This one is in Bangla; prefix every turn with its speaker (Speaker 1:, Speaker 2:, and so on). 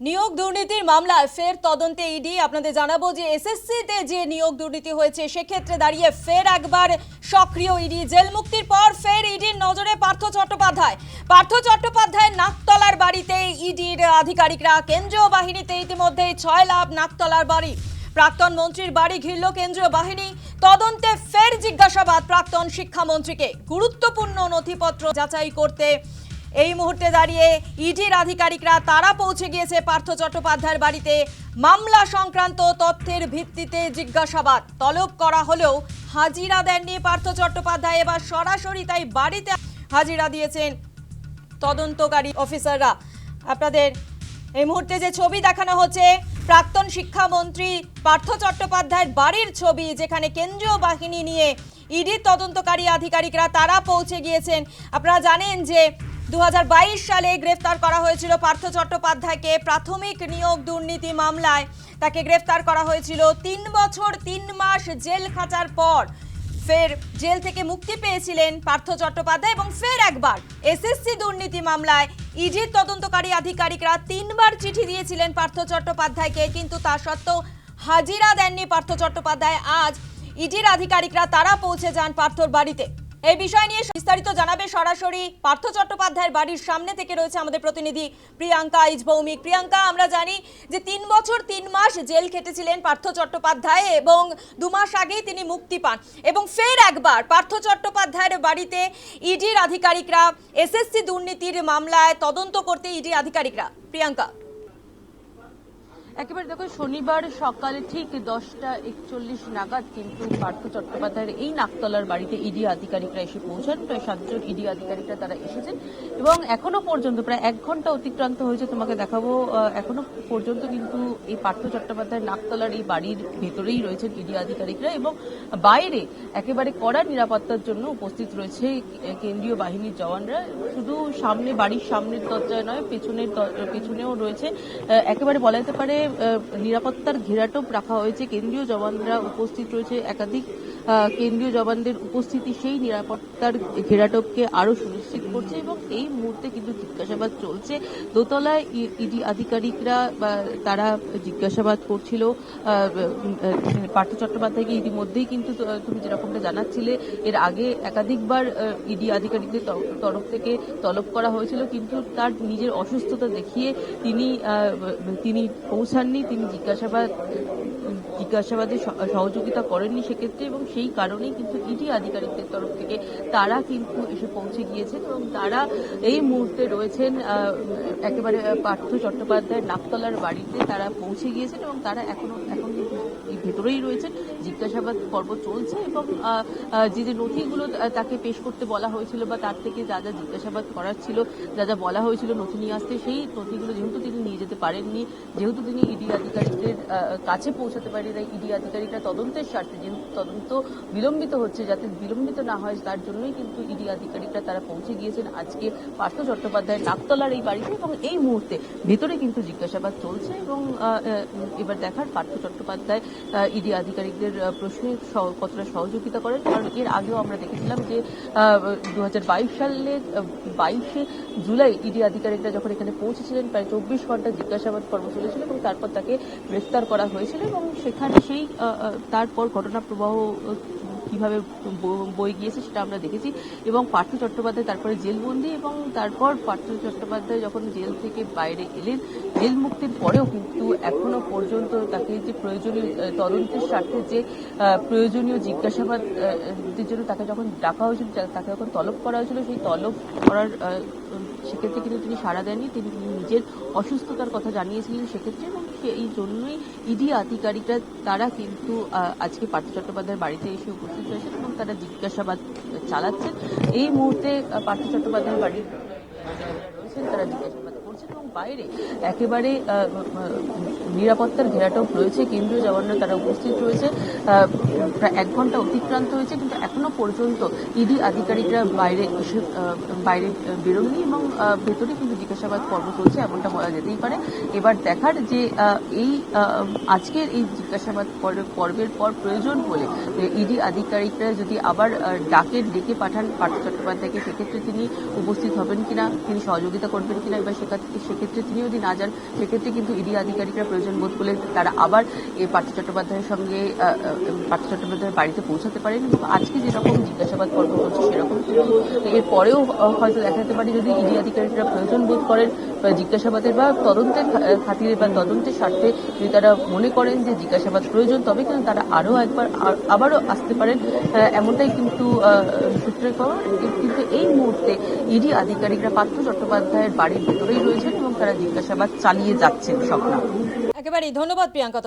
Speaker 1: নিয়োগ দুর্নীতির মামলায় ফের তদন্তে ইডি। আপনাদের জানাবো যে এসএসসিতে যে নিয়োগ দুর্নীতি হয়েছে সেক্ষেত্রে দাঁড়িয়ে ফের একবার সক্রিয় ইডি। জেল মুক্তির পর ফের ইডির নজরে পার্থ চট্টোপাধ্যায়ের নাকতলার বাড়িতে ইডির আধিকারিকরা। কেন্দ্রীয় বাহিনীতে ইতিমধ্যেই 6 লাখ নাকতলার বাড়ি। প্রাক্তন মন্ত্রীর বাড়ি ঘিরল কেন্দ্রীয় বাহিনী। তদন্তে ফের জিজ্ঞাসাবাদ প্রাক্তন শিক্ষামন্ত্রীকে। গুরুত্বপূর্ণ নথিপত্র যাচাই করতে এই মুহূর্তে দাঁড়িয়ে ইডির আধিকারিকরা তারা পৌঁছে গিয়েছে পার্থ চট্টোপাধ্যায়ের বাড়িতে। মামলা সংক্রান্ত তথ্যের ভিত্তিতে জিজ্ঞাসাবাদ তলব করা হলেও হাজিরা দেননি পার্থ চট্টোপাধ্যায়। এবার সরাসরি তাই বাড়িতে হাজিরা দিয়েছেন তদন্তকারী অফিসাররা। আপনাদের এই মুহূর্তে যে ছবি দেখানো হচ্ছে প্রাক্তন শিক্ষামন্ত্রী পার্থ চট্টোপাধ্যায়ের বাড়ির ছবি, যেখানে কেন্দ্রীয় বাহিনী নিয়ে ইডির তদন্তকারী আধিকারিকরা তারা পৌঁছে গিয়েছেন। আপনারা জানেন যে 2022 সালে গ্রেফতার করা হয়েছিল পার্থ চট্টোপাধ্যায়কে। প্রাথমিক নিয়োগ দুর্নীতি মামলায় তাকে গ্রেফতার করা হয়েছিল। 3 বছর 3 মাস জেল খাটার পর ফের জেল থেকে মুক্তি পেয়েছিলেন পার্থ চট্টোপাধ্যায় এবং ফের একবার এসএসসি দুর্নীতি মামলায় ইডির তদন্তকারী আধিকারিকরা 3 বার চিঠি দিয়েছিলেন পার্থ চট্টোপাধ্যায়কে, কিন্তু তা সত্ত্বেও হাজিরা দেননি পার্থ চট্টোপাধ্যায়। আজ ইডির আধিকারিকরা তারা পৌঁছে যান পার্থর বাড়িতে। এই বিষয় নিয়ে বিস্তারিত জানাবে সরাসরি পার্থ চট্টোপাধ্যায়ের বাড়ির সামনে থেকে রয়েছে আমাদের প্রতিনিধি প্রিয়াঙ্কা ইজ ভৌমিক। প্রিয়াঙ্কা, আমরা জানি যে 3 বছর 3 মাস জেল খেটেছিলেন পার্থ চট্টোপাধ্যায় এবং 2 মাস আগেই তিনি মুক্তি পান এবং ফের একবার পার্থ চট্টোপাধ্যায়ের বাড়িতে ইডির আধিকারিকরা এসএসসি দুর্নীতির মামলায় তদন্ত করতে ইডির আধিকারিকরা। প্রিয়াঙ্কা,
Speaker 2: একেবারে দেখো, শনিবার সকালে ঠিক 10:41 নাগাদ কিন্তু পার্থ চট্টোপাধ্যায়ের এই নাকতলার বাড়িতে ইডি আধিকারিকরা এসে পৌঁছান। প্রায় 7 জন ইডি আধিকারিকরা তারা এসেছেন এবং এখনো পর্যন্ত প্রায় 1 ঘন্টা অতিক্রান্ত হয়েছে। তোমাকে দেখাবো, এখনো পর্যন্ত কিন্তু এই পার্থ চট্টোপাধ্যায়ের নাকতলার এই বাড়ির ভেতরেই রয়েছেন ইডি আধিকারিকরা এবং বাইরে একেবারে কড়া নিরাপত্তার জন্য উপস্থিত রয়েছে কেন্দ্রীয় বাহিনীর জওয়ানরা। শুধু সামনে, বাড়ির সামনের দরজায় নয়, পেছনেও রয়েছে। একেবারে বলা যেতে পারে নিরাপত্তার ঘেরাটোপ রাখা হয়েছে। কেন্দ্রীয় জওয়ানরা উপস্থিত রয়েছে, একাধিক কেন্দ্রীয় জওয়ানদের উপস্থিতি সেই নিরাপত্তার ঘেরাটোপকে আরো সুনিশ্চিত করছে এবং এই মুহূর্তে কিন্তু জিজ্ঞাসাবাদ চলছে। দোতলায় ইডি আধিকারিকরা তারা জিজ্ঞাসাবাদ করছিল পার্থ চট্টোপাধ্যায়কে। ইতিমধ্যেই কিন্তু তুমি যেরকমটা জানাচ্ছিলে, এর আগে একাধিকবার ইডি আধিকারিকদের তরফ থেকে তলব করা হয়েছিল, কিন্তু তার নিজের অসুস্থতা দেখিয়ে তিনি পৌঁছাননি, তিনি জিজ্ঞাসাবাদে সহযোগিতা করেননি সেক্ষেত্রে, এবং সেই কারণেই কিন্তু ইডি আধিকারিকদের তরফ থেকে তারা কিন্তু এসে পৌঁছে গিয়েছেন এবং তারা এই মুহূর্তে রয়েছেন একেবারে পার্থ চট্টোপাধ্যায়ের নাকতলার বাড়িতে তারা পৌঁছে গিয়েছেন এবং তারা এখন ভেতরেই রয়েছেন। জিজ্ঞাসাবাদ পর্ব চলছে এবং যে নথিগুলো তাকে পেশ করতে বলা হয়েছিল বা তার থেকে যা যা জিজ্ঞাসাবাদ করার ছিল, যা যা বলা হয়েছিল নথি নিয়ে আসতে, সেই নথিগুলো যেহেতু তিনি নিয়ে যেতে পারেননি, যেহেতু তিনি ইডি আধিকারিকদের কাছে পৌঁছাতে পারেনি, তাই ইডি আধিকারিকরা তদন্তের স্বার্থে, যেহেতু তদন্ত বিলম্বিত হচ্ছে, যাতে বিলম্বিত না হয় তার জন্যই কিন্তু ইডি আধিকারিকরা তারা পৌঁছে গিয়েছেন আজকে পার্থ চট্টোপাধ্যায়ের নাকতলার এই বাড়িতে এবং এই মুহূর্তে ভেতরে কিন্তু জিজ্ঞাসাবাদ চলছে এবং এবার দেখার পার্থ চট্টোপাধ্যায় ইডি আধিকারিকদের প্রশ্নে কতটা সহযোগিতা করেন। কারণ এর আগেও আমরা দেখেছিলাম যে 2022 সালের 22শে জুলাই ইডি আধিকারিকরা যখন এখানে পৌঁছেছিলেন, প্রায় 24 ঘন্টা জিজ্ঞাসাবাদ পর্ব চলেছিল এবং তারপর তাকে গ্রেফতার করা হয়েছিল এবং সেখানে সেই তারপর ঘটনা প্রবাহ কিভাবে বয়ে গিয়েছে সেটা আমরা দেখেছি এবং পার্থ চট্টোপাধ্যায় তারপরে জেলবন্দি এবং তারপর পার্থ চট্টোপাধ্যায় যখন জেল থেকে বাইরে এলেন, জেল মুক্তির পরেও কিন্তু এখনো পর্যন্ত তাকে যে প্রয়োজনীয় তদন্তের স্বার্থে যে প্রয়োজনীয় জিজ্ঞাসাবাদের জন্য তাকে যখন ডাকা হয়েছিল, তাকে যখন তলব করা হয়েছিল, সেই তলব করার সেক্ষেত্রে কিন্তু তিনি সাড়া দেননি। তিনি নিজের অসুস্থতার কথা জানিয়েছিলেন সেক্ষেত্রে এবং এই জন্যই ইডি আধিকারিকরা তারা কিন্তু আজকে পার্থ চট্টোপাধ্যায়ের বাড়িতে এসে উপস্থিত হয়েছেন এবং তারা জিজ্ঞাসাবাদ চালাচ্ছেন। এই মুহূর্তে পার্থ চট্টোপাধ্যায়ের বাড়ির রয়েছেন, তারা জিজ্ঞাসাবাদ করছেন এবং বাইরে একেবারে নিরাপত্তার ঘেরাটোপ রয়েছে, কেন্দ্রীয় জওয়ানরা তারা উপস্থিত রয়েছে। প্রায় 1 ঘন্টা অতিক্রান্ত হয়েছে কিন্তু এখনো পর্যন্ত ইডি আধিকারিকরা বাইরে বেরোননি এবং ভেতরে কিন্তু জিজ্ঞাসাবাদ পর্ব চলছে, এমনটা বলা যেতেই পারে। এবার দেখার যে এই আজকের এই জিজ্ঞাসাবাদ পর্বের পর প্রয়োজন হলে ইডি আধিকারিকরা যদি আবার ডেকে পাঠান পার্থ চট্টোপাধ্যায়কে, সেক্ষেত্রে তিনি উপস্থিত হবেন কিনা, তিনি সহযোগিতা করবেন কিনা, এবার সেক্ষেত্রে তিনি যদি না যান সেক্ষেত্রে কিন্তু ইডি আধিকারিকরা প্রয়োজন বোধ করলে তারা আবার এই পার্থ চট্টোপাধ্যায়ের সঙ্গে পার্থ চট্টোপাধ্যায়ের বাড়িতে পৌঁছাতে পারেন এবং আজকে যেরকম জিজ্ঞাসাবাদ পর্ব হচ্ছে সেরকম কিন্তু এরপরেও হয়তো দেখা যেতে পারে যদি ইডি আধিকারিকরা প্রয়োজন বোধ করেন জিজ্ঞাসাবাদের বা তদন্তের খাতিরে বা তদন্তের স্বার্থে যদি তারা মনে করেন যে জিজ্ঞাসাবাদ প্রয়োজন তবে কিন্তু তারা আরও একবার আবারও আসতে পারেন, এমনটাই কিন্তু সূত্রের খবর। কিন্তু এই মুহূর্তে ইডি আধিকারিকরা পার্থ চট্টোপাধ্যায়ের বাড়ির ভেতরেই রয়েছেন এবং তারা জিজ্ঞাসাবাদ চালিয়ে যাচ্ছেন। স্বপ্না,
Speaker 1: একেবারেই ধন্যবাদ প্রিয়াঙ্কা।